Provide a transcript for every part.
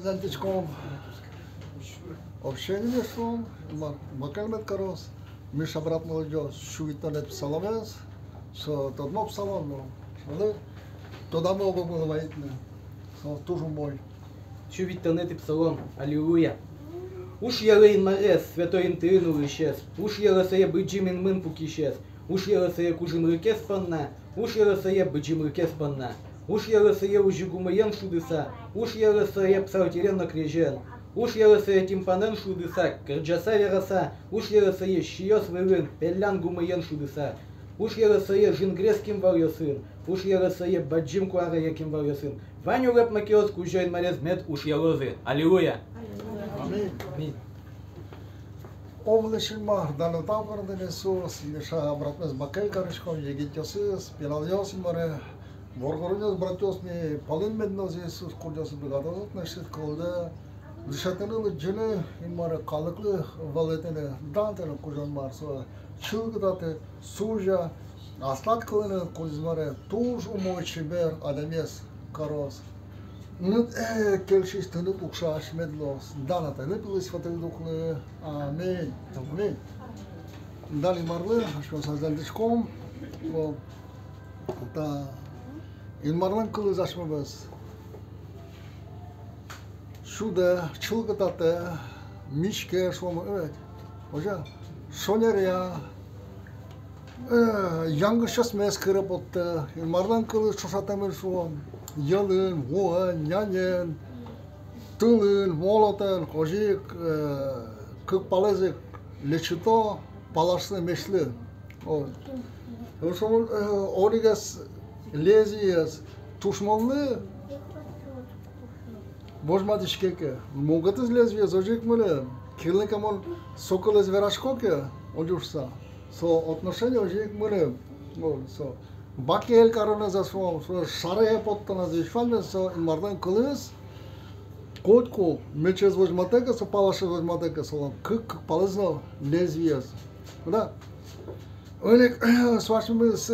Зантичком общение шло, Макалмет Карос, Миша брат молодежь, Шуитанет Псаломес, что тот моб псалом, но туда мы оба было воительны, тоже мой. Шуитанет Псалом, аллилуйя. Уж ялейн марес, святой интырину исчез, уж яласая быджимин мын пук исчез, уж яласая кужим рыкес панна, уж яласая быджим рыкес панна. Уж яласая ужигумаен шудыса, уж яласая псалтирен накрежен, уж яласая тимпанен шудыса, кырджаса вераса, уж яласая щиос вырын, пеллян гумаен шудыса, уж яласая жингреским варьосын, уж яласая баджим куара яким варьосын. Ваню леп макиос кужайн марез мед уж ялозы. Аллилуйя. Аминь. Овлешимар, дану тавкардан Иисус, лиша братмес бакай карышком, егитёсыз, пеналёс море. Боргоруньос братьос не полин медноз Иисус курдёс бегадозот нашит колда дишатынылы жыны имары калыклы валетене дантене кужан марсо чылгыдаты сужа аслат кылыны кузмаре туж умойчи бер адамес карос нут келшиш тынып укшаш медлос даната ныпылыс фатылдуклы аминь аминь дали марлы ашман саздалдышком та İlmarlan kılıç açmamız. Şurada çılgıdatı mişke şomu evet. Hoca soner ya yangışas meskere botta. İlmarlan kılıç çoşatamır şom. Yalın, voğan, yanyen, tılın, molatan, kojik, kıkpalezik, leçito, palaşlı meşli. O şomun origas Лезиес, тушмалны, божма дишкеке, могат из лезвия зажиг мыле, килника мон сокол из верашкоке, одюшса, со отношения ожиг мыле, со баки ел карона за свом, со шарая поттана за ишфальме, со инмардан кылыс, котку, мечез возьматека, со палаша возьматека, со кык палызно лезвиес, да? Öyle savaşımız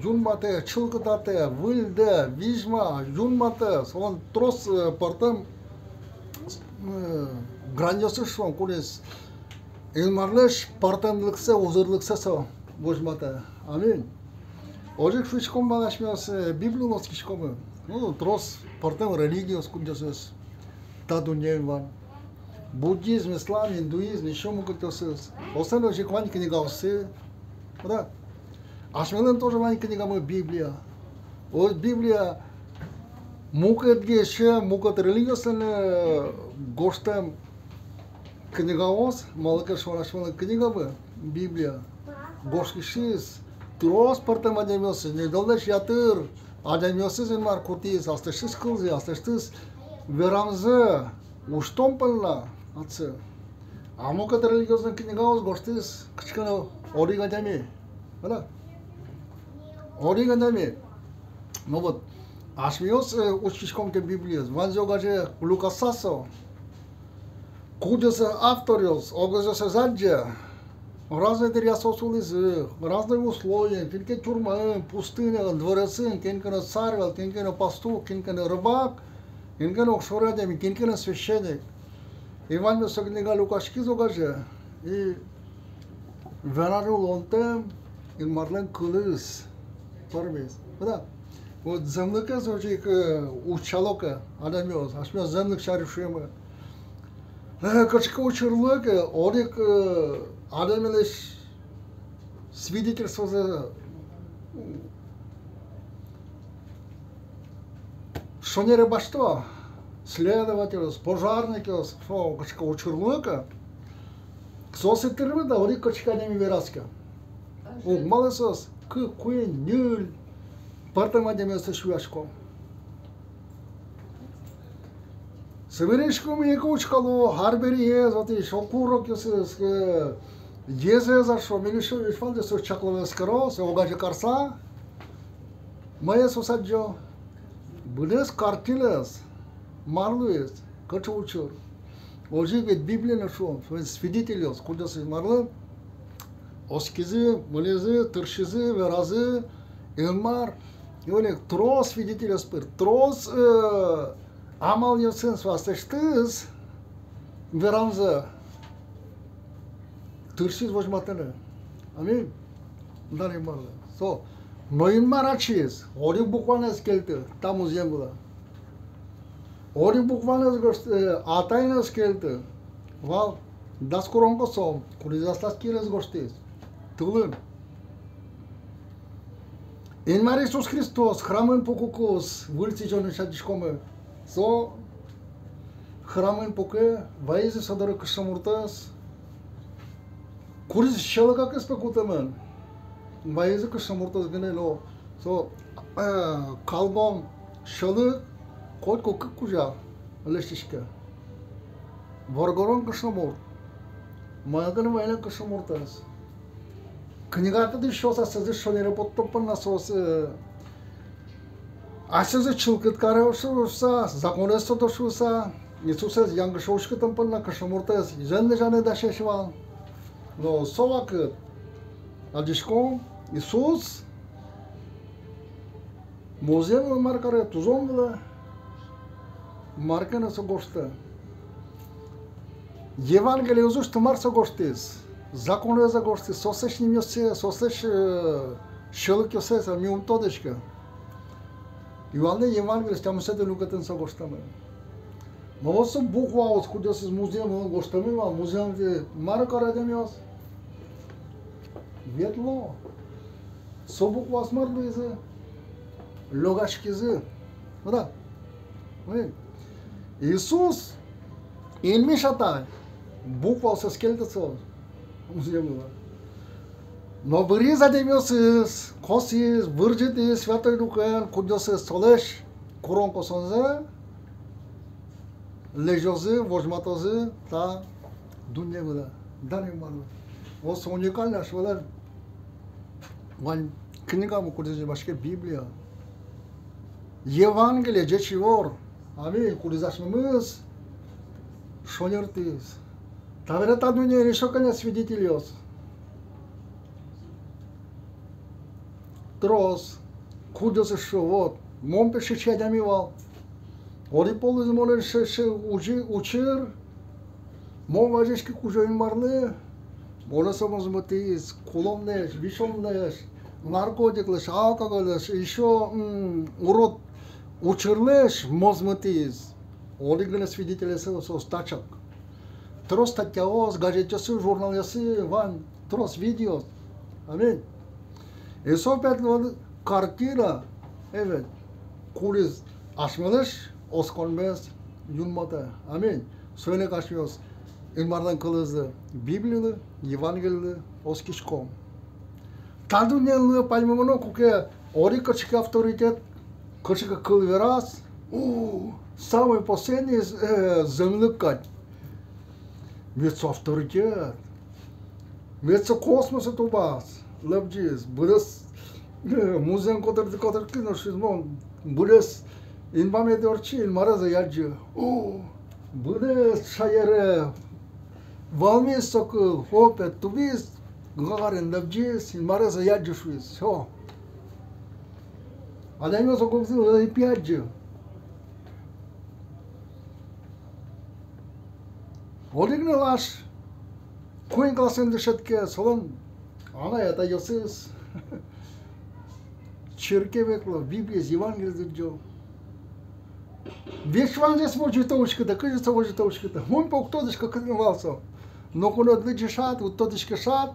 yunmatı, çılgıdatı, vıldı, vijma, yunmatı, sonra tros partam grandiyosu şu an kulis. İlmarlış partamlıksa, uzurluksa so, bojmatı. Amin. Ojek şu işkom bağışmıyoruz, Biblios kişkomu. Tros partam religiyos kunjosuz. Ta dünyayı var. Budizm, İslam, Hinduizm, еще могут тосыз. Остальное ojek вань книгасы. Да. Ашменен тоже маленькая книга Библия. Вот Библия мукет геше, мукет религиозная гоштем книга ос, малыка шварашмена книга бы Библия. Гошки шиз, трос партем адемёсы, не долдеш ятыр, адемёсы зен маркутиз, астешиз кылзы, астештиз верамзы, уштом пылна, атсы. А мукет религиозная книга ос, гоштиз, кычкана оригадами, да? Оригадами. Ну вот, ашмиос учишком ке Библия, ванзёгаже Лукасасо, кудеса авториос, огозоса задже, разные дерьясосулизы, разные условия, кенке тюрьма, пустыня, дворцы, кенкена царь, кенкена пастух, кенкена рыбак, кенкена окшорадами, кенкена священник. И ваньме согнега Лукашки зогаже, и Венарul ontem, ilmarlan kılız, parmez. Да. Вот землика зожик учалока, адамёс, ашмя землик шаришуема. Качка учерлока, орик адамелеш свидетельство за шонере башто, следователь, пожарник, что качка учерлока. Сосы термида, ори кочканеми вераска. У малесос, куе нюль, партамадемеса шуяшко. Северешко ми кучкало, харбери ез, оти шокурок ёсес, езе за шо, милишо ишфалде со чакловес карос, огаже карса. Мае сосаджо, будес картилес, марлуес, качучур. Ожиг ведь Библия нашел, свидетели, куда се марлы, оскизы, молезы, тыршизы, веразы, илмар, и олег трос свидетели спыр, трос Amal în sensul asta, știți, veranză, târșiți voci matele. Amin? Dar e mără. So, noi în maraciz, ori bucoane skelte, tamu zembula. Ori bucoane sgoște, ataină skelte. Val, das coronco som, curiza asta schile sgoștezi. Tâlân. În mare Iisus Hristos, hramân pocucos, vâlții ce nu-și adișcome. So, hramân pocă, vaiezi să dără că și murtăs. Curiz șelă ca că-s făcută, mân. Vaiezi că și murtăs gânelo. So, calbom șelă, cot cu câcuja, leștișcă. Vorgoron că și murt. Mai gână mai că și murtăs. Книгата да шоса се шонере потопан на сос. Асезе чилкът каре шоса, законестото шоса. Исусес янг шошкътън пън на кашамуртес. Жене жане да шешва. Но совакът. Адишко Исус музея маркаре тузонгла. Марка на согошта. Евангелие зашто марса гоштес. Законul za gosti, soseș nimiose, soseș șelăc iose, să mi un todeșcă. Ioane Evanghelie steam să de lucrătân să goștăm. Mă o să bucu auz cu deos muzeul goștăm, muzeul de mare care de mios. Vietlo. Să bucu auz marluize. Logașchize. Da. Iisus în mișatai. Bucu auz să schelte să muzeul. Но выреза демиосыз, косыз, выржетыз, святой духен, кудесыз, солеш, коронко сонзе, лежозы, вожматозы, та дуньевыда, данималы. Осы уникальный ашвалар, вань книга мы кудезы башке Библия. Евангелие, жечивор, аминь, кудезашмымыз, шонертыз. Тавре та дунья решоканя свидетельёс. Трос, кудесы шовот, момпе шичадямивал. Ори полыз молен шеше учер, мом важешки кужоин марле, молесомоз мытыз, куломнеш, вишомнеш, наркотиклеш, алкоголеш, еще урод учерлеш, мозмытыз. Ори гне свидетели со стачак. Трос статьяос, газетёсы, журналёсы, ван, трос видео. Аминь. E sohbet kartıyla evet kuliz açmalış oskonmez yunmata amin söyle kaçmıyoruz ilmardan kılızdı Bibliyalı Evangeliyalı oskişkom tadunyalı palmimono kuke ori kaçık авторитет kaçık kıl veras самый последний землекать ведь авторитет ведь космоса тубас Lăbgiz, bădăs, muzeul cotor kino și zmon, bădăs, în mame de orice, în marăză iarge, bădăs, șaiere, valmis să că, hope, tu vis, gare, în lăbgiz, în marăză iarge și vis, ho. Adem eu să copzi, îi piarge. Oligne laș, cu în clasă de șetche, solon, Ana это Иосиф, черкевекло, Библия, Евангелие зерджо. Весь вам здесь может точка-то, кажется может точка-то. Он по кто-то как назывался. Но когда ты шат, вот тот шат,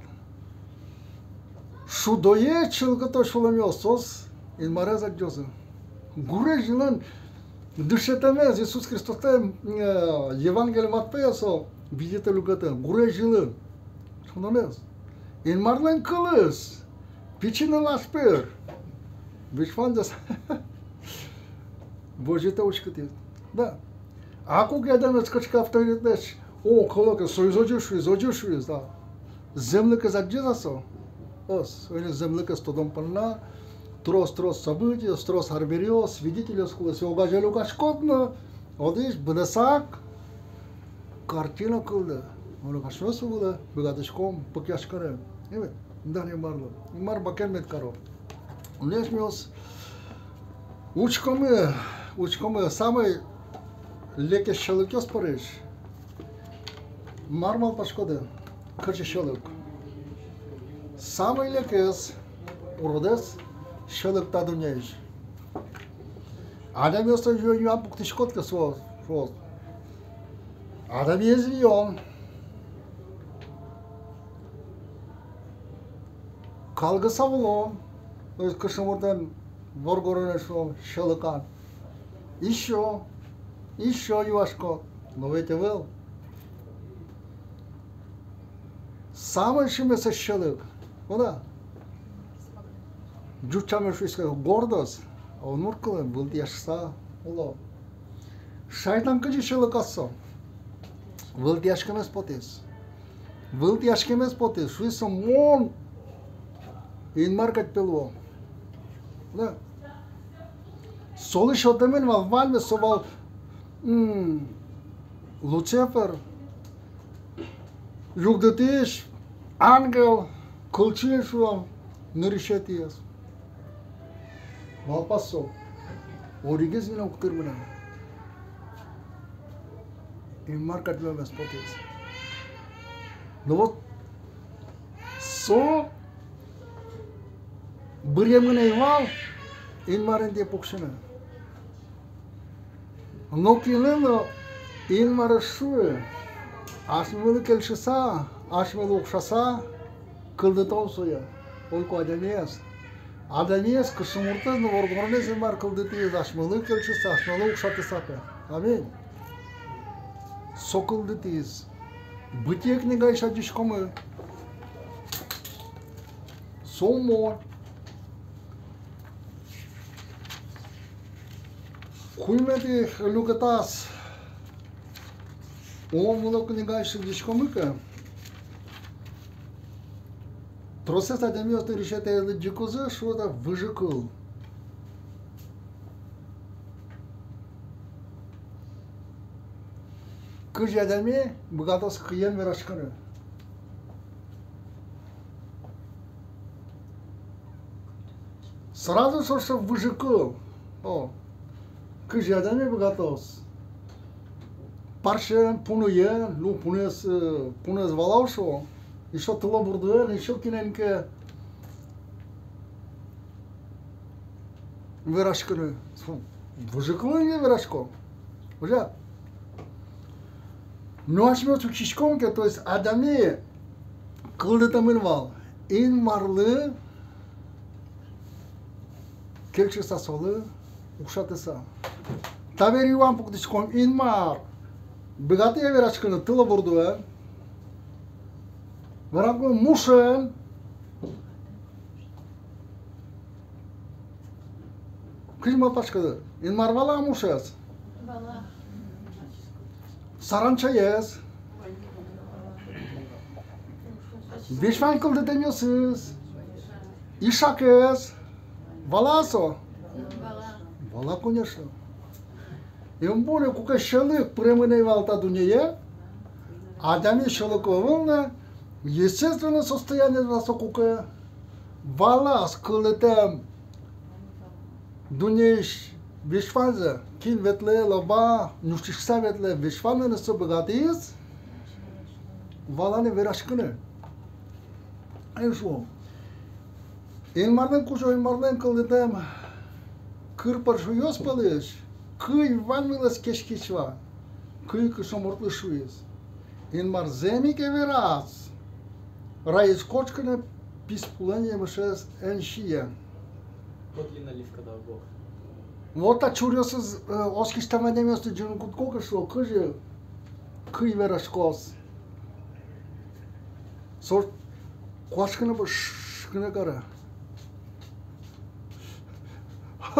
шудое человека шуломел сос, и мараза джоза. Гуре жилан, душе там Иисус Христос там Евангелие Матфея со, видите лугата, гуре жилан. Шунонес. În marlen călăs, picină la sper. Vezi fandas. Боже, это очень хотел. Да. А как я дам скачка авторитет, о, колока, изодишь, да. Земляка заджизасо. Ос, они земляка с тодом панна, трос события, трос арберио, свидетели скулы, угажали угашкотно, одиш, бнесак, картина кулда. Onu kaçması bu da bıgadışkom pıkyaşkare. Evet, ndani marlo. Mar bakemmet karo. Nesmios uçkomu samay леке шылык ёс парыш. Мармал пашкоды, кырчы шылык. Самый лекес, уродес, шылык та дүнейш. Адам ёсто юан пуктишкотка со. Адам езлион. Kalgı savulon. Öz kışımırdan vorgorone şo şılıkan. İşo yuvaşko. Но ведь был. Самый шимесе шылык. Ода. Жучаме шуйска гордость. Он муркылы был яшса. Оло. Шайтан кыжы шылык ассо. Был яшкемес потес. Был яшкемес потес. Шуйса мон. İnmarkat pelvo. Da. Solu şotemen var mı soval? Lucifer. Jugdetiş. Angel. Kulçiye şu an. Nırışetiyaz. Valpasso. Origez mi noktur buna? İnmarkat pelvo spotes. No. So. Băriemână val, în mare de puxină. Noctilână, în mare șuă, aș mă că el șasa, aș mă loc șasa, căldătau soia, ol cu adamias. Adamias, că și murtăți nu vor gorneze în mare căldătiez, aș mă loc el șasa, aș mă loc șate sapea. Amin. So căldătiez. Bătie kniga și adici comă. So mor. Хуймете люкатас. Omul ăla când egai și zici comică. Trosesa de mie o tărișete de gicuză și o da vâjăcăl. Câjea de mie, băgat-o să căien merașcără. Sărază s-o să vâjăcăl. Câjea de mie băgat-o. Parșe punuie, nu puneți valaușo. Еще тыло бурдуен, еще киненке вырашканы. Вужиклы не вырашко. Уже. Ну аж мы чукишкомке, то есть адами кылды тамынвал. Ин марлы келчиса солы укшатыса. Табери ван пуктишком ин мар. Бегаты вырашканы тыло бурдуен. Вараку мушен. Кыжма пашкады. Ин марвала мушес. Sarança yes. Вишван кылды демесіз. Ишак yes. Валасо. Вала, конечно. И он более кука шелык премыней валта дуния. Адами шелыковылна. Естественно, состояние высокое. Вала скелетом. Дунеш вишванза. Кин ветле лоба. Нуштишса ветле вишванза не собогатиз. Вала не верашкыны. Айшо. Инмардан кушо инмардан кылдым. Кырпар шуёс палыш. Кый ванмылас кешкичва. Кый кышомортлы шуёс. Инмар земике верас. Раис кочкана писпулание мышес эншия. Котлина ливка да бог. Вот та чурёсыз оскиштама демёсты жын куткока шо кыжы кый верашкос. Сорт кошкана бышкана кара.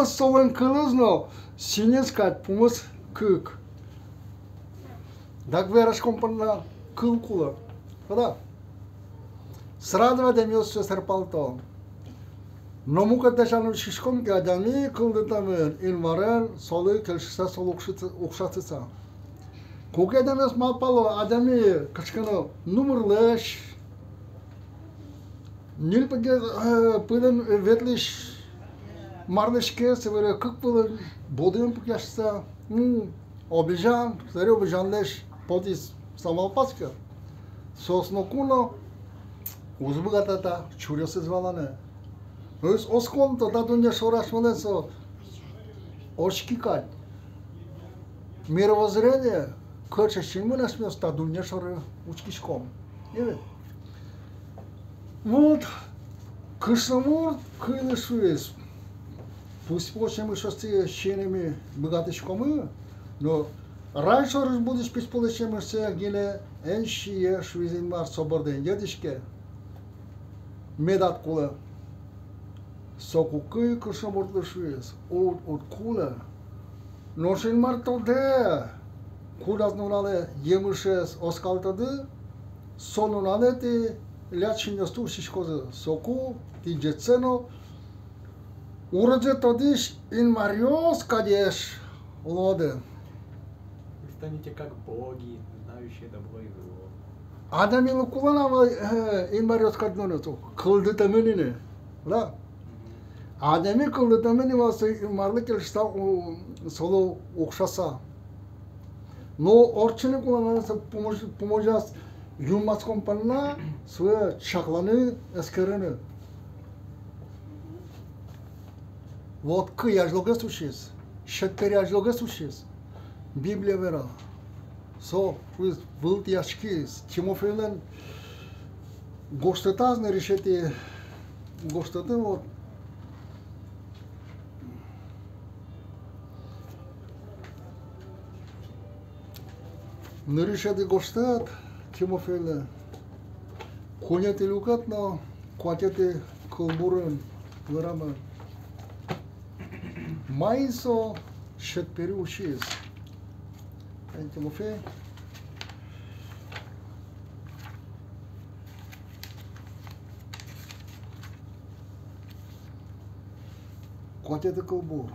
Совен кылызно синескат пумыс кык. Даг верашком панна кыл кула. Када? Срадва демёсты серпалто. Но мука дешану шишком ки адами кылдытамын илмарен солы келшиса сол укшатыса. Коке демес малпало адами качкано нумырлыш. Нилпеге пылын ветлиш марлышке севере кык пылын бодын пукяшса. Обижан, старый обижан лишь подис самал паска. Соснокуно, узбугатата, чурёсы звалане. Öz oskon da dunya шорашмаленсо очкикать. Мировоззрение, коча шинмунаш места дуня шоры учкишком. Вот, кышнамур кылышуес. Пусть почему шосте щенами богатышкомы, но раньше раз будешь писполечем все геле эншие швизинмар соборден дедишке. Медат кула. Сокукы кышнамурлышуес. От кула. Ношинмар тоде. Кулас нунале емышес оскалтады. Сонунале ти лячиньосту шишкозы. Соку ти джецено. Уродзе тодиш ин Мариос, конечно, лоде. Вы станете как боги, знающие добро и зло. Адами лукуланава ин Мариос каднонету. Кылды теменine. Да. Ademi kıldı temeni varsa marlık elişte solo okşasa. No orçını kullanırsa pomojaz yumaz kompanına suya çaklanı eskerini. Вот к я жлога сушис, шетперя жлога сушис. Библия вера. Со, вы вылт яшкис, Тимофейлен гоштатаз не решите гоштаты вот. Не решите гоштат, Тимофейлен. Коняте люкат, но кватете колбурен верама. Майсо шетпери ушиз. Тимофей. Кватете колбур.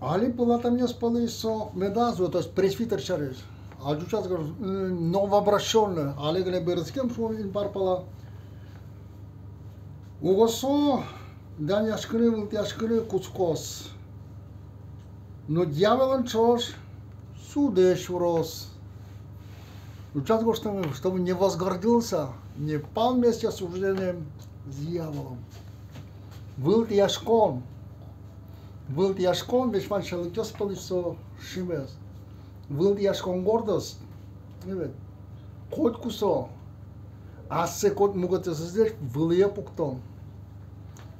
Али палата мне спали со медазу, то есть пресвитер чарез. Ajuțați că новообращенные, alegele berățchem și în parpala. Ugoso, de-ani așcâne, vâlte așcâne, cuțcos. No diavel în cioș, судешурос. Ajuțați că чтобы не возгордился, не пал вместе с осуждением с дьяволом. Vâlte așcon. Vâlte așcon, deci faci să lăcăs pe liso șimez. Vâldiaș con gordos, evet. Kod kuso, asse kod mugate sizler vâlia pukton.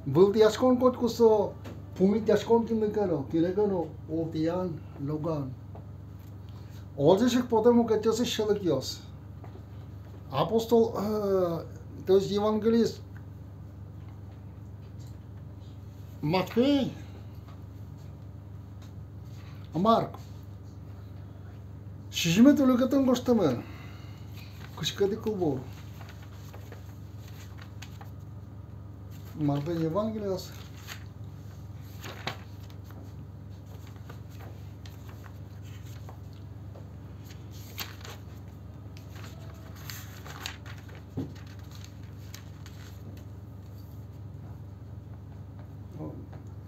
Vâldiaș con kod kuso, pumitiaș con kilegano, oltian, logan. Olzişik potem mugate şalakios. Apostol, то есть евангелист Матфей, Марк. Şişime tölüketen koştamı. Kışkadı kulbor. Marta Evangelios.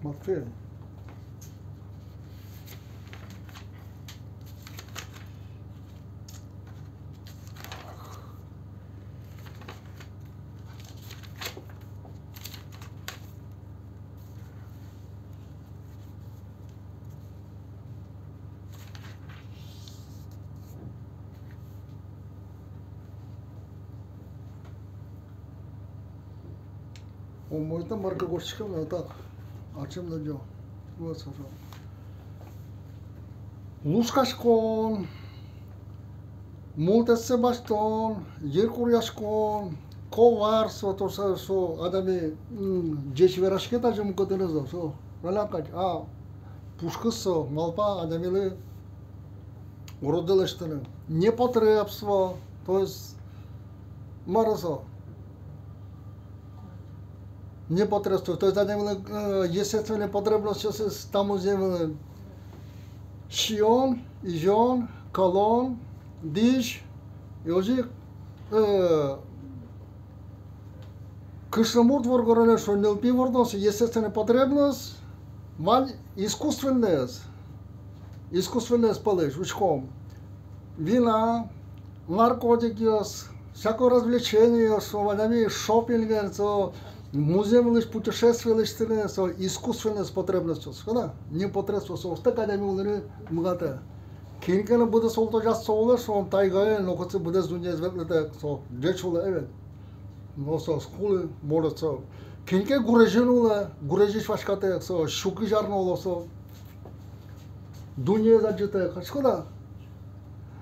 Matfej. Moita marca gostică mea, da. Acem de eu. Nu să fac. Lușcașcon, multe Sebastian, Iercuriașcon, Covar, so adame, geci verașcheta ce mâncătăneză, so, relacat, pușcăsă, malpa, adamele, родилищтene, непотребство, то есть, марасо. Непотребство, то есть естественные потребности там уже Шион, Ижон, Колон, Диш, и уже Кришнамурт говорит, что нелпивардос естественная потребность, валь искусственная спалыш, учком. Вина, наркотики, всякое развлечение, шопинг, музеем лишь путешествия лишь искусственная потребность, когда не потребность, так они улы мгата. Кинкана буде солто жас солы, что он тайгая, но хоть bude зунья известно, что дечула эвен. Но со школы может со. Кинке гурежинула, гурежиш вашкате, со шуки жарнуло, со. Дунья заджите, что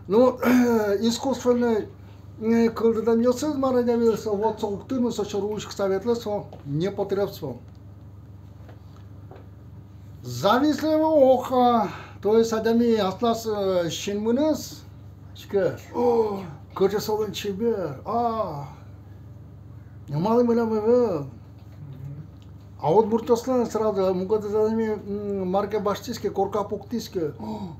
ну, искусственный когда там ёсыз марадами, со вот соуктыну, со шарушек советлы, со не потребство. Завистливо оха. То есть адами атлас шинмунес, шке, коча солон чебер, малый мынамы, а вот буртослан сразу, мугады задами марка баштиске, корка пуктиске,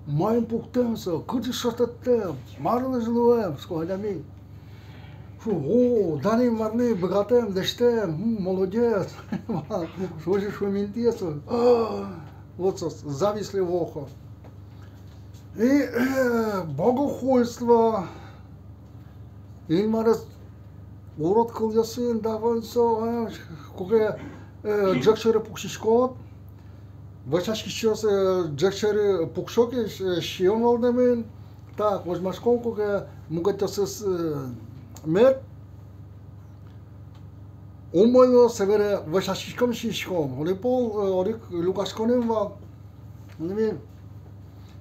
майм пуктемся, коча шататтем, марны жилуем, складами. О, дани марны богатым, дештем, молодец, что же шуминтесу, вот завистливо оха. И богохульство, илмарас урод кылжасын даванса, куге джекшери пукшишкот, вачашкишос джекшери пукшоки шион алдемин, так возьмашкон куге мугатосыз мер, умойно севере вачашкишком шишком, олипол олик лукашконем ва, ними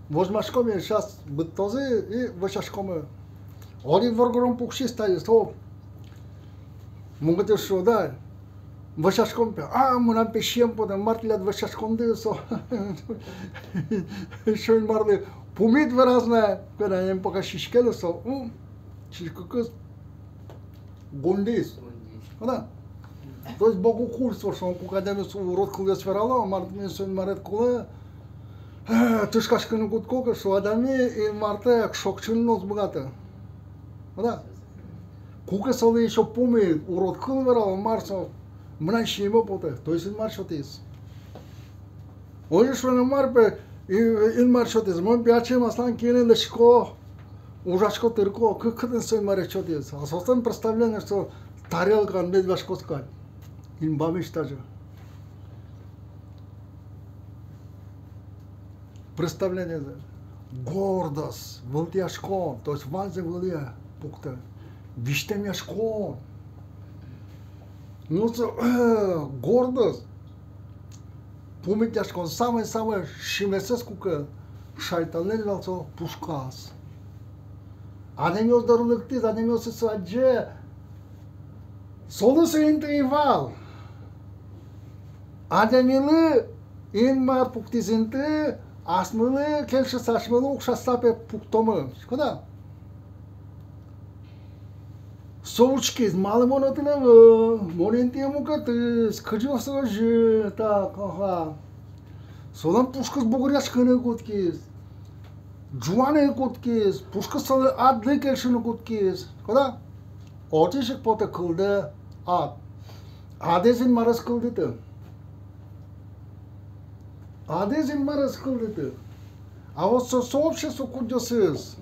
возьмашкоме сейчас бытозы и вачашкоме. Оли воргором пукши стоит, то могут что да, вачашком пе, мы нам пишем потом мартилят вачашком да, со, что им марды помит выразное, когда им пока шишкело, со, шишкукус гондис, да. То есть богохульство, что он когда мы урод кулес верало, мартин сын марет куле. Тышкашканы куткока, что адами и марта шокчиннос богата. Да. Кука салы еще помнит, урод кылверал, марсо, мраньше ему поте, то есть ин маршотис. Он же что на марпе, ин маршотис, мон пячем аслан кинен лешко, ужашко тырко, как это сын маршотис. А собственно представление, что тарелка медвежко скать, ин бамиш даже. Представление, гордость, волтяшкон, то есть вальзе волия, пукта, виштемяшкон. Ну, гордость, помитяшкон, самый шимесес кука, шайтанный лалцо пушкас. Анемиос дарулыктыз, анемиос садже, солусы интривал. Анемилы, инма пуктизинты, асмылы келші сашмылы ұқшастапе пуктомы. Шкода? Соучкиз малы монотынымы, монентия мукатыз, кыжосы жы, так, аха. Солан пушкыз бұғыряшқыны көткіз, жуаны көткіз, пушкыз салы адлы келшіні көткіз. Шкода? Отешік поты кылды ад. Адезін марас кылдыды. Адезин марас кылдыды. А вот сообщество кудесыз.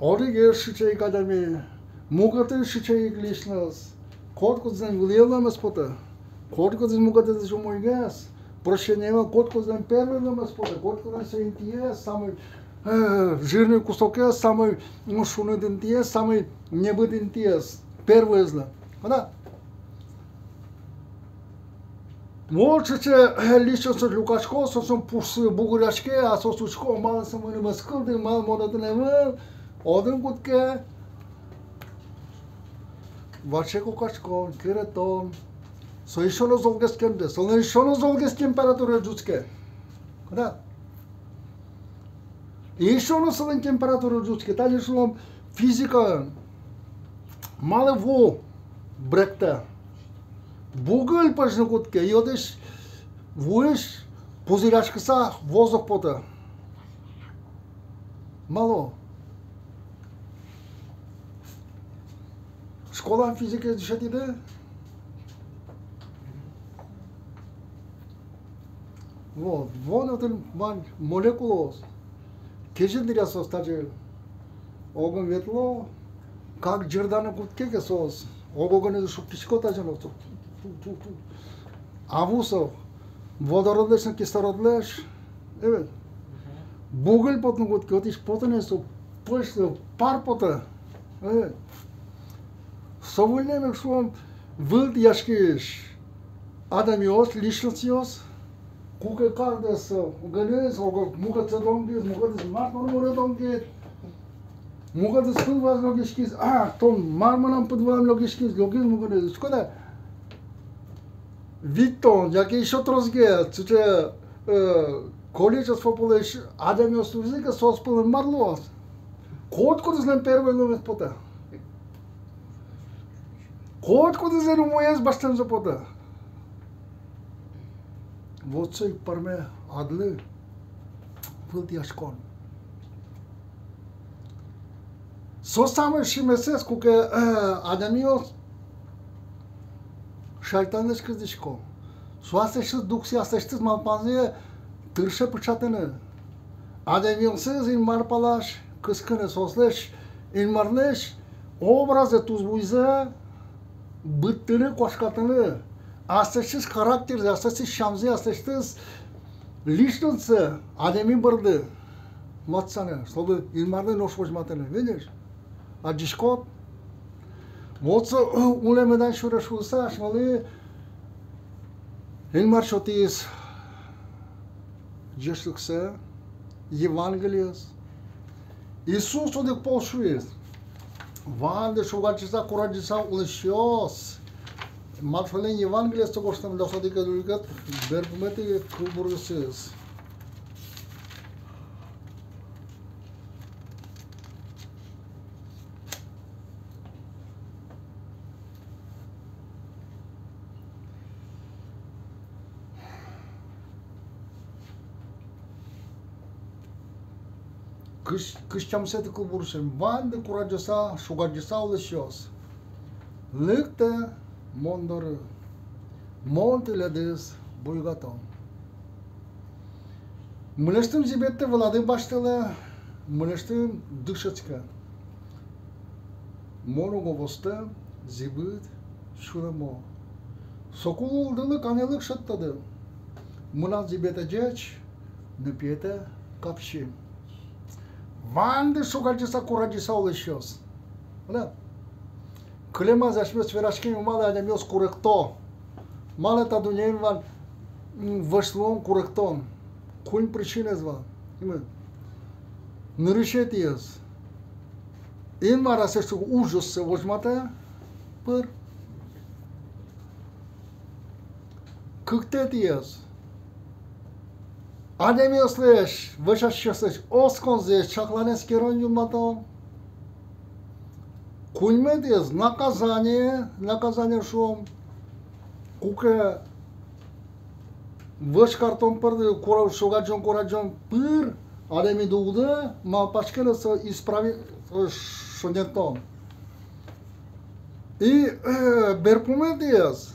Ориге шичей кадами, мукаты шичей глишнас. Коткозен влияламас пота. Коткозен мукаты жумойгас. Прощение коткозен первенамас пота. Коткозен сентиес, самый жирный кусок, самый шунный тиес, самый небытый тиес. Первый зла. Да? Молчаче личность Лукашко, сосом пусы бугуряшке, а сосучко мал самый маскылды, мал модатынемы, один кутке, ваше кукашко, киретон, соишоно золгескемде, соишоно золгес температура джуцке, да? Ишоно солен температура джуцке, тали шулом физика, мало во бректа. Бугыл пажны кутке, йодыш, вуиш, пузыряшкыса воздух пота. Мало. Школа физика изучатиде? Вот, вон этот молекулос. Кежендиря состаче. Огон ветло, как джердана куткеке сос. Огогоне шукишкота жанов. Авусов. Водородleşsin кислородleş. Evet. Bugül potun kutke, otiş potun esu. Păștă, par potă. Evet. Современных слов вылт яшкиш. Адамиос, личностиос. Кука кардес, угадес, мука цедонгес, мука дес мартон моредонгес. Мука дес пылваз логишкис. Том марманам пыдвам логишкис, логис мука дес. Шкода. Виттон, яки еще трозге, цуче количество популation Адамиос языка соспылын марлос. Код кудызлен первый номер пота. Код кудызлен умояз баштан запота. Вот цей парме адлы вылт яшкон. Со самой шимесес, куке Адамиос шайтанеш кыздышко. Суасешыз дукси асештыз малпанзе тырше пычатыны. Адамиосыз ин марпалаш кыскыны сослеш ин марлеш образы тузбуйзы быттыны кошкатыны. Асештыз характер, асештыз шамзы, асештыз личностцы Адами бырды. Матсаны, чтобы ин марды нош возьматыны. Видишь? А дишкот вот улемедан шура шуса шмалы ин маршотис Джешлыксе Евангелиес Иисус одек полшуис Ванде шугачиса кураджиса улышиос Маршален Евангелиес то коштам лосадика дурикат бербумети кубургсис Kışçamseti kubursun, vande kuracısa, şugacısa ulaşıyoruz. Lükte mondoru, montiledis buygaton. Mıneştim zibette vladı baştalı, mıneştim dışıçka. Monogovosta zibit şuramo. Sokululdılı kanyalık şıttadı. Mına zibete geç, nıpiyete kapşim. Vande şugacısa kuracısa ulaşıyoruz. Öyle. Klima zaşmıyoruz, veraşkin umala ademiyoruz kurekto. Maleta dunyeyin var, vășlom kurekton. Kuin pricines var. Nırışetiyiz. In var aseşti ужас se возьмата, păr. Câctetiyiz. Ademiosleş, vășașiosleş, osconzeș, чакланес керон юматон. Кульмедиз, наказание шум. Куке вăș картон пărde, шугаджон, кураджон, păr. Ademi dugdă, ma pașcălă să ispravi șonetton. I berpumediz,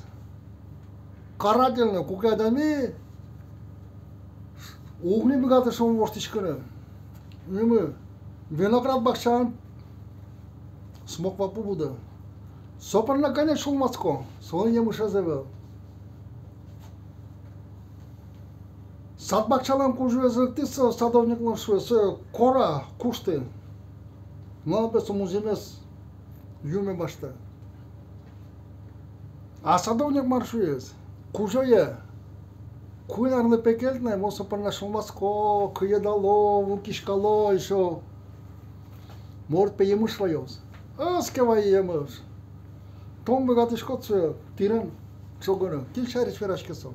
карателно, куке ademi, Угни богато шум воштишканы. Немы виноград бакчан смоква побуда. Сопарна каня шулмацко. Соны нему шазевел. Сад бакчалан кужуе зыртыса садовниклан шуесы кора кушты. Малбесо муземес юме башта. А садовник маршуез. Кужое. Куинарны пекельтне, моса парна шумаско, кыедало, вукишкало, еще. Может, поемыш воёс. Аскева емыш. Том богатый шкотцы, тирен, чогоны, кильчарич верашкесо.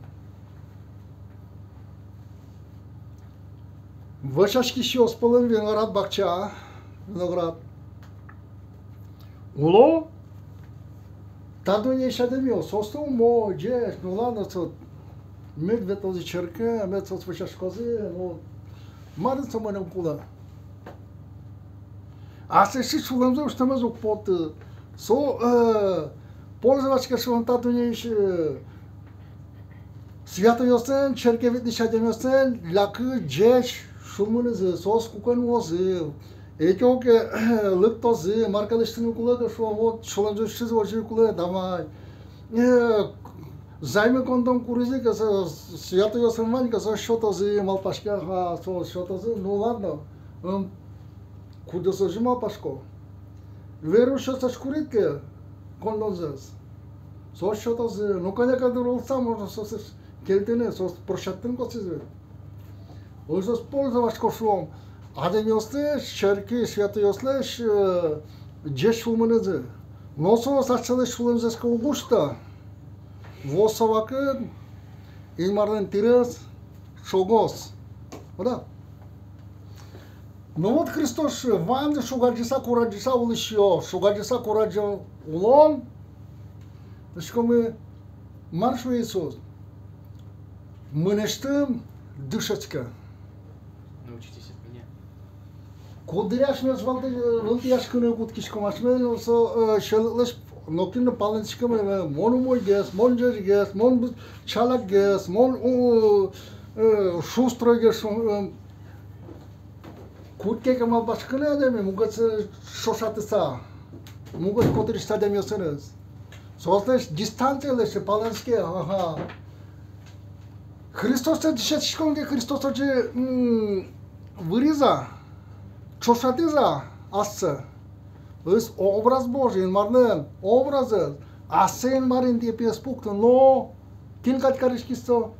Вышашки щёс полын виноград бакча, виноград. Уло? Таду не шадемил, состу мо, джеш, ну ладно, цот. Медвед този черка, мед со свършаш кози, но маден са мънем куда. Аз се си чувам за още мазок под Пользовачка швантатуниш Свято-Йосен, черкевитни шадем-Йосен, лякы, джеш, шумынызы, сос куканозы, экёке лыктозы, маркалыштын кулы, шо вот шоланжышыз ожи кулы, давай. Займе кондом курызы, Свято-Йосен ванька, со шотозы, малпашка, со шотозы, ну ладно. Куда сожи малпашко? Веру шоташ куритке, кондонзыз. Со шотозы, ну коняка дурулса, можно сосыш. Келтене, сос прошаттын косызы. Ойсос пользовашко шуом. Адемиостеш, черки, Свято-Йослеш, джеш шумынызы. Носо сачылыш шулымзеско угушта. Восовакын, илмардын тирес, шогос. Да? Но вот Христос ванды шугаджиса кураджиса улышьё, шугаджиса кураджиса улон. Значит, мы маршу Иисус. Мынештым дышечка. Научитесь от меня. Кодыряш мес валтыяш кыны куткишко машмен, со шелыш ноктин палынчка мон мой гес, мон жер гес, мон чалак гес, мон шустрой гес. Кутке кемал башкыны адеми, мугат шошатыса, мугат кодырышта демесенез. Сослеш дистанциялеш палынчке, ага. Христос'ta dışa çıkan ki Христос'ta выреза, чошатыза, ассы. Öz obraz Божий, марнен, образы, ассен марин диye песпукту, но тин каткарышкисо,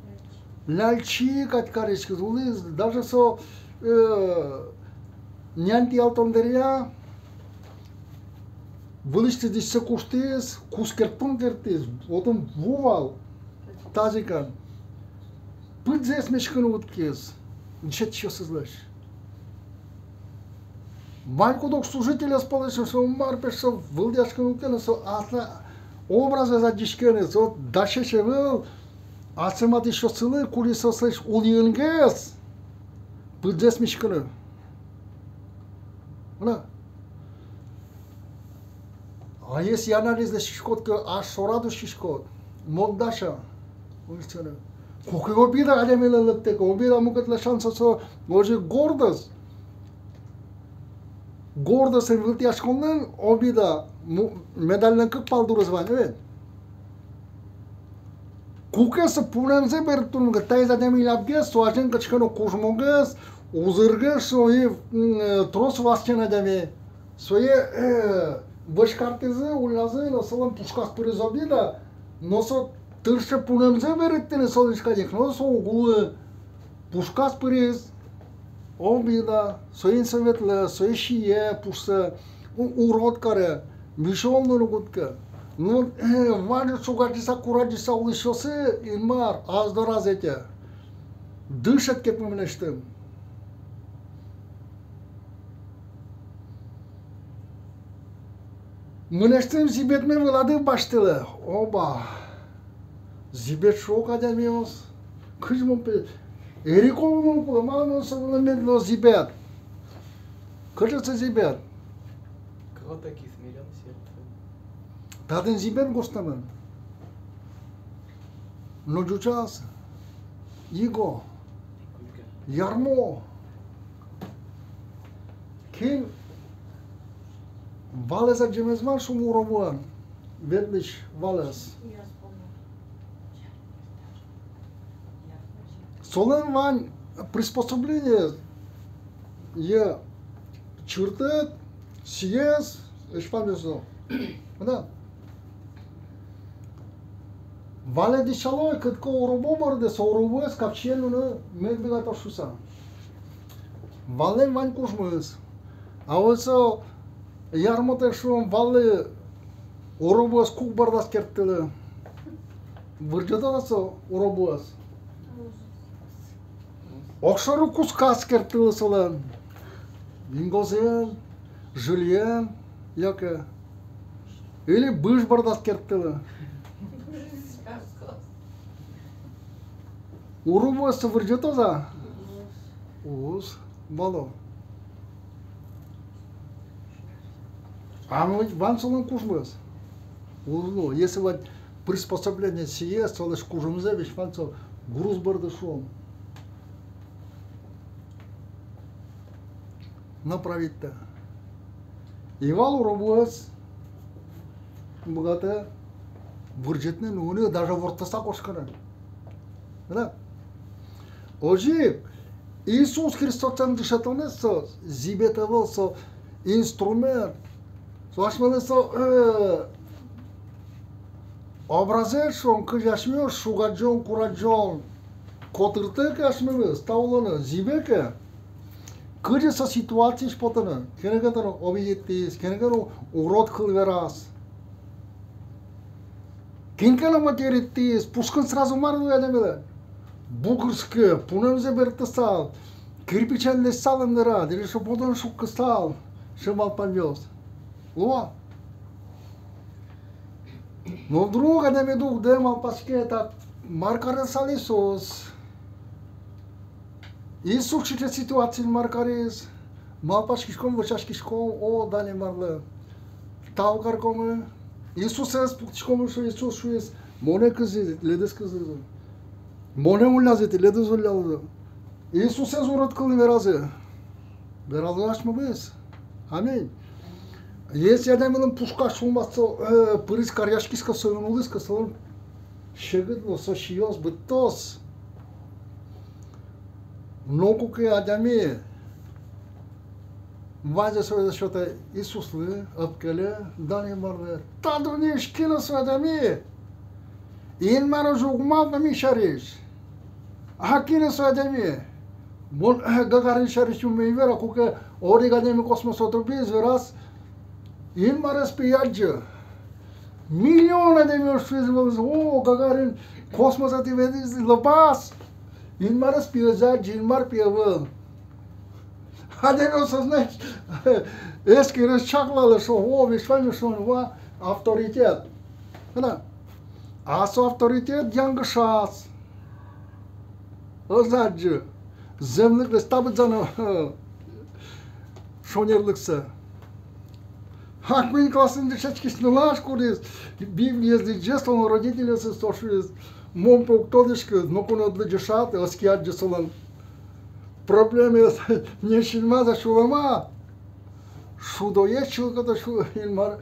лальчи каткарышкис, улыз, даже со нянти алтондерия, вылышты дишсе куштыз, кускертун кертиз, отын вувал, тазикан. Păi zes meșcănă utkez, ce să zlăși? Mai cu doc slujitele spălăși, să mari pe să vâldească nucănă, să asta obrază za dișcănă, să dașe ce văl, ați mă de șosălă, culi să slăși uliânghez, păi zes meșcănă. Da? A este analiz de șișcot, că aș soradu șișcot, mod dașa, uite-ne. Кој обида адемиле лыктека, обида мукат ла шанса со може гордост. Гордост ен вилтиашконнен обида медалнен кык палдуры звание вен. Куке се пунемзе бертун тай адемиле абгес, со ажен качкано кожмогес, узыргес, со и трос васчен адеми. Со е башкартизы, улазы, но салам пушкас пырыз обида, но со Târșă punem zeveretene să lișcade, că nu s-o gulă, pușcați păriz, obida, să iei să vetle, să iei și e, pușsă, un rod care, mișom nu gutcă. Nu, vane șugagisa curagisa ulișose, în mar, azi doar azete. Dâșet că pămâneștăm. Mâneștăm zibet me văladă baștele, oba. Zibet șoc ademios, câți mă pe... Ericol mă pula, mă să vă lămit la zibet. Cât să zibet? Кроток и смирен сердцем. Dar din zibet gostamân. Nu juceasă. Igo. Iarmo. Kin. Vales a gemezman și un român. Vedliș Vales. Солен вань приспособление е чертет, съез, эшпамезо. Да. Вале дишалой, като уробобърде, са уробоес, капчено на медбегата шуса. Вале вань кушмоес. А оса ярмоте шум вале уробоес кукбардас кертеле. Върджата да са уробоес. Окшару кускас кертилы солен. Ингозен, Жюльен, яке. Или быш бардас кертилы. Урубу се върджето за? Уз, мало. Вам солон кужмыз. Узло, если вот приспособление сие, солыш кужмызе, вещь вам сол груз бардышом. Направить-то. Ивал робуаз, богатая, бюджетный, но у него даже вортаса кошкана. Да? Ожи, Иисус Христос дышатылны со, зибетовал со, инструмент, Слышали, что образец, что кыжашмёр, шугаджон, кураджон, котырты кашмёр, ставланы, зибеке, кыжаса ситуация шпотаны, кенегатар объектис, кенегатар урод кылверас, кинкана материтис, пускан сразу марну ядамелен, бугырске, пунемзе бертасал, кирпичен лесалым нера, дели что потом шуккастал, шимал паньёс. Луа. Но вдруг я не веду, где мал паскета, маркары салисос. И сухчите ситуации маркарис, мал паскишком, вачашкишком, о, дали марле. Тавкарком, Иисус эс путишком, что Иисус шуес, моне кызы, ледес кызы. Моне улязет, ледес улязет. Иисус эс урод кылы веразе. Веразе ашмы без. Аминь. Если адамның пушка шумасы, пырыс каряшкиска союнулыс касалым, шегет лосо шиос бытос. Много ке адами, вазе своя что-то Иисуслы, обкеле, дани марвер. Тадуни шкина с адами. Ин маражу гмал на мишариш. Хакина с адами. Мон гагарин шариш умейвера, куке оригадеми космосоту без верас. Ин марас пиаджа. Миллионы демёршвизвалыз. О, Гагарин космос ативедиз лапас. Ин марас пиаджа, ин мар пиавыл. Адемёс знаешь, эски расчаклалы, что о, вишвами что он авторитет. Да. Асо авторитет янгышас. Озаджы. Землик листабы зана шонерлыкса. Акмин классный дешечки снылаш курис, Библия здесь он родители се сошуис, мом поктодишка, но кон отлежат, оскиат джесолан. Проблемы не шильма за шулама. Шудое чулката шулмар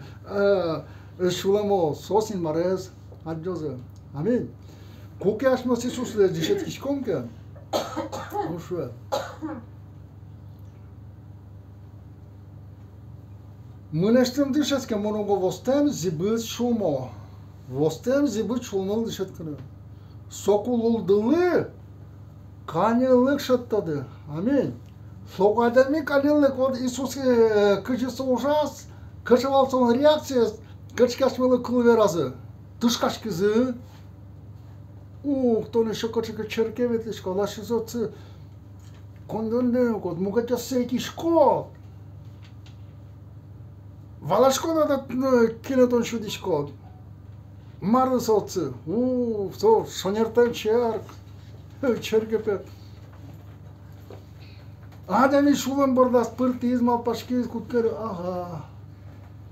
шуламо сосин марез аджозе. Амин. Коке ашмас Иисус дешечки шкомка. Ну что? Мынештем дышетке много востем зибыт шумо. Востем зибыт шумол дышеткene. Сокулулдылы канелык шаттады. Амин. Сокадами канелык вот Иисус кычысы ужас, кычывалсын реакция, кычкашмылы кылверазы. Тышкашкызы. Кто не шокочка черкеветлишко, лашизоцы. Кондонне код мугатя сейкишко. Валашко надо кинетон шудишко. Марлысоцы. Со шонертен черк. Черкепе. Адами шулан бардас пырты измал пашки куткер. Ага.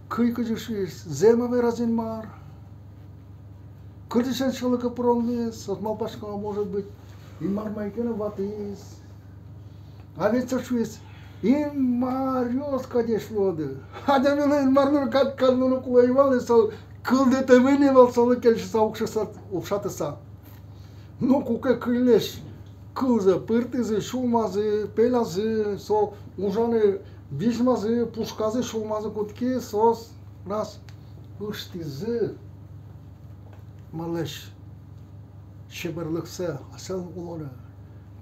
Кыйкыжышиш. Зема веразин мар. Кырдышен шылыка промнес. Отмал пашка может быть. И мармайкена ватис. А ведь сошуис. Им мариос кадешлоды. Адамелен марнур кат кануну кулайвалы сол кылды теменевал солы келшиса укшатыса. Ну куке кылеш кылзы, пыртызы, шумазы, пелазы, со ужаны бишмазы, пушказы, шумазы кутки, сос раз ыштизы. Малеш шеберлыксы асел улоны.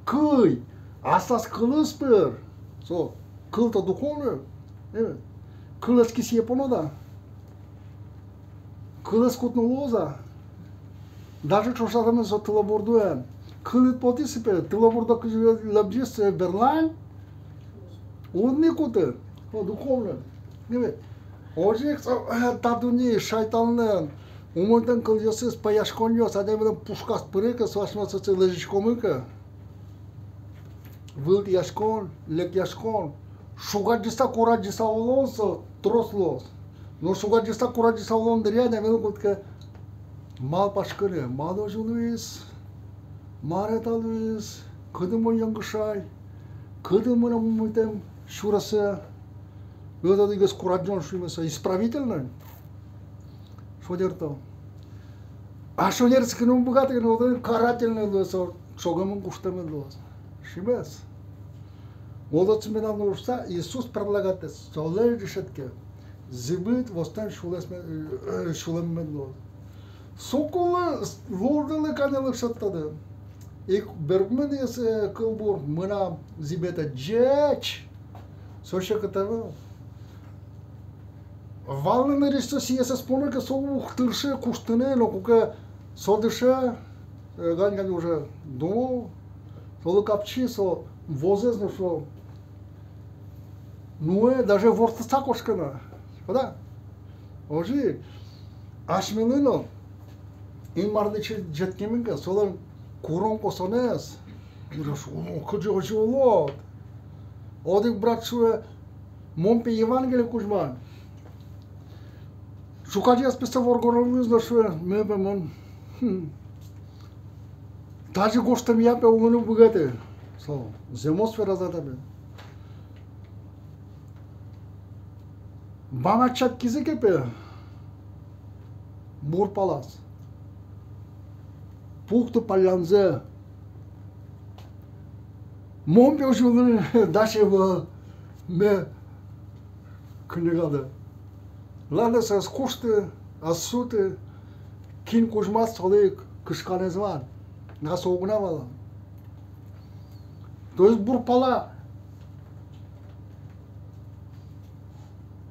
Кый асас кылыс пыр. So, кыл-то духовный, кылыс киси японода, кылыс кутну лоза, даже чушатами со тылабордуем, кылыт потисипе, тылаборда кыжы лабжис Берлайн, он не куты, духовный, ожик тадуни шайтанлен, умойтан кылжасыз паяшконьос, адемеден пушкас пырыка, свашмаса лежишкомыка. Вылт яшкон, лек яшкон, шугаджиса кураджиса улонсо, трослос. Но шугаджиста кураджиста улондыря да мен кутка мал пашкыры, мадожу Луис, Марета Луис, кыдымын янгышай, кыдымын мутем шурасы, это дигас кураджон шумаса, исправительно. Что дерто? А что нерзкий ну богатый, но это карательный луисо, шогамын куштамын луис. Шимес. Вот это меня нужно, Иисус предлагает, солер решетке, зибит восстань шулем медло. Соколы лордылы канелы шаттады. И бергмен есе кылбур мына зибета джеч. Соша катава. Валны решто сиеса спонка сол ухтыршы куштыны, но кука содыша гань уже до солы капчи со возезно шо. Ну даже ворта сакошкана. Да? Ожи ашмелыно ин мардычы жеткеминге солар курон косонес. Бураш кыжы олот. Одик брат шуе момпе Евангелие кужман. Шукаджи аспеста воргоровыз да шуе мебе мон. Даже гоштам япе угыны богаты. Со земосфера задабе. Бана чат кизекепе бур палас. Пухту палянзе. Момпе ушугын даше ба ме книгада. Ланда са скушты, асуты, кин кужмас солик кышканезван. На соугнавала. То есть бур пала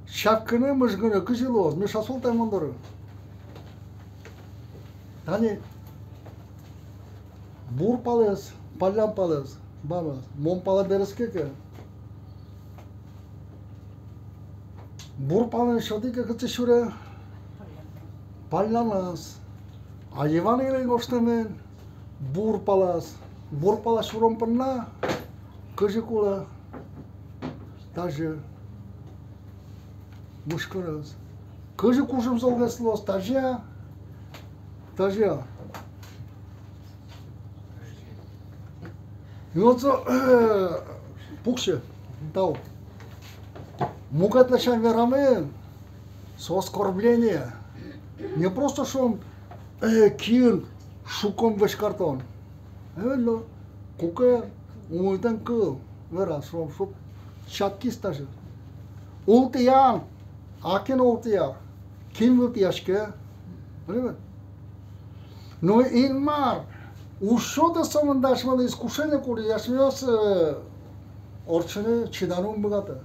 шаккыны мыжгыны кыжылоз, мен шасол таймондору. Тани бур палес, палян палес, бама, мон пала берескеке. Бур пален шодике кыцы шуре палянас. А Евангелие гоштамен бур палас шуром панна кыжыкула даже мушкарас. Кыжы кушым солгеслос тажя. И вот пукше тау. Мукат лачан верамен со оскорбления. Не просто что он кин шуком веш картон. Эвело куке умуйтан кыл вера шо чатки стажи. Ултиян акен ултия. Кин ултияшке. Понимаете? Но инмар ушода самандашмалы искушение кури яшмёс орчыны чиданум богата.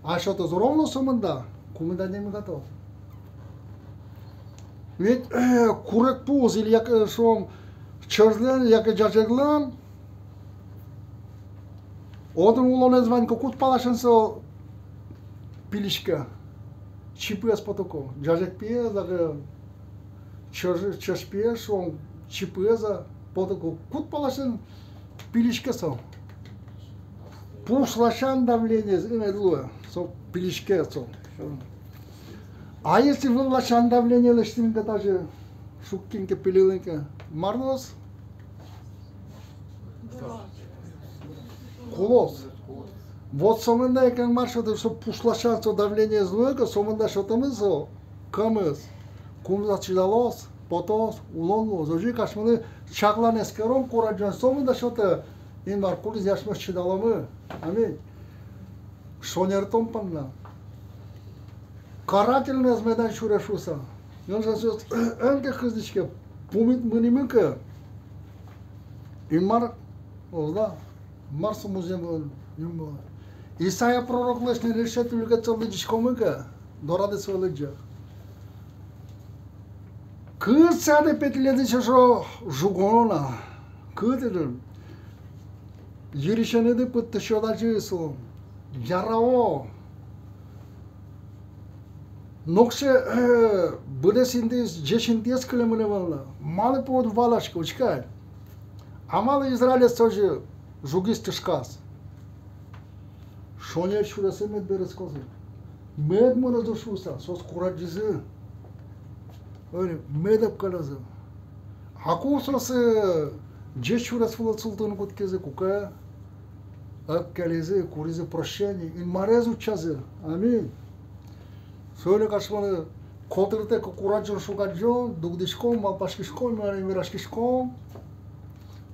А что-то зровно саманда кумда не богато. Ведь курек пуз или як шом чёрзлен, як джажеглан одын улон эзвань кукут палашынсо пилишка чипес потоко. Джажек пие, так чёрж пие, шом чипеза потоко. Кут палашын пилишка со. Пушлашан давление, имедлуя, со пилишке со. А если вы лашан давление лыштинка даже шуккинке пилилинке марлос? Кулос. Вот сомында екен маршруты, что пушлашан со давление злойка, сомында шотамыз со камыз. Кумза чидалос, потос, улонлос. Ожи кашманы чаклан эскерон кураджан сомында шоты ин маркулиз яшмыз чидаламы. Аминь. Шонертон панна. Карательный змедан шурешуса. И он же сказал, энке хыздичке, пумит мынимынка. И мар, да, марсу музем был. Исайя пророк лешни решет улька целыдичко мынка, дорады свалыджа. Кыт сяды петледиче шо жугона, кыт edin. Yürüyüşeni pıttı şodacıysa, yaraо. Nokse bude sindiz, jeşindiz kılımını valla. Malı pod valaşka uçkay. Amalı İsrail'e soju jugist şkas. Şoner şurası med beres kozu. med mână dușusa, s-o scuragiză. Öyle medep kalazı. Haku sırası Джечура свой султан кот кезе кука, аккалезе куризе прощение, ин марезу чазе, амин. Söyle kaçmalı, kodrte kurajon şugajon, dugdişkom, malpaşkişkom, miraşkişkom,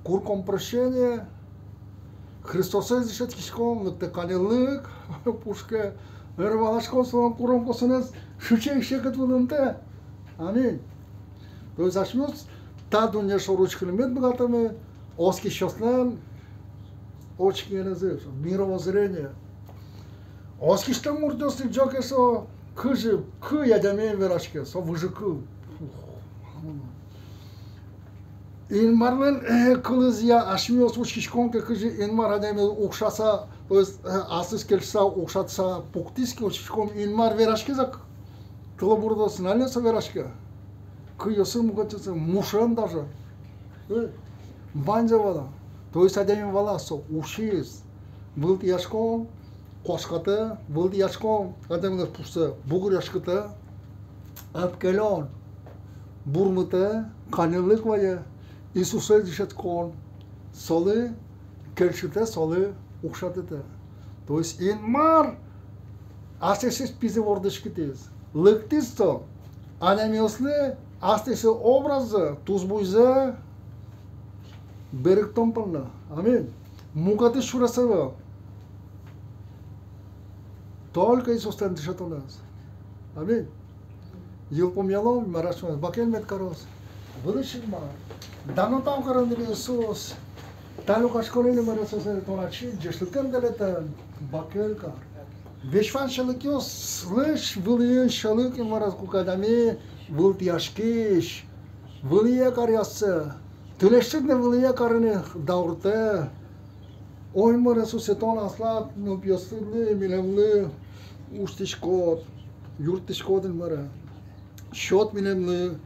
kurkom prощение, Христоса изрешеткишkom, lıktekanellik, puşke, ervalaşkom, soğan kurom kosunuz, şuçek şeket bulunte, амин. То есть зачнёт та дуня шоручками медбогатами, восхищён, очки язык, мировоззрение. Восхищён мурдёсти джокесо, кыжи, кы ядамеем верашке, со выжикы. Инмарлен кылыз я ашмиос учкишконке кыжи инмар адаме укшаса, то есть асыс келса укшатса пуктиски учкишком инмар верашке зак. Тылыбурдос налеса верашке. Кыйосы мугатысы мушан даже. Банзавала. То есть адами валасо ушиз. Был яшком, кошката, был яшком, адами пуста бугур яшката, апкелон, бурмыта, канелык вая, Иисуса дишет кон, солы, келшите, солы, укшатыта. То есть инмар, асесис пизе вордышкитез. Лыктисто, анемиосле, асеси образы, тузбуйза, берег томпална. Амин. Мукаты шурасава. Только Иисус дышит у нас. Амин. Елпомьялом, марашмас, бакел медкарос. Вылышит мар. Дано там карандили Иисус. Талу кашколини марасос, тоначи, джешлыкан далета, бакел кар. Вешфан шалыкиос, слышь, вылые шалыки марас кукадами, вылтяшкиш, вылые карясы. Тülешчикне вылые карыны даурте. Ой марасу сетон аслат, ну пьёсырлы, милемлы, уштишкот, юртишкотын мара. Шот милемлы.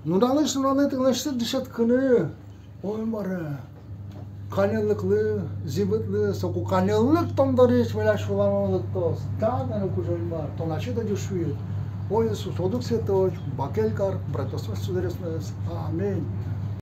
Ну далыш, тылешчик дышат кыны. Ой мара. Kanellikli, zibitli, soku kanellik tomdari içmeler şulanmalık toz. Dağdan okuyacağım var, tonaşı da düşüyor. O Yesus oduk setoç, bakel kar, bratosmas suderesmes. Amin.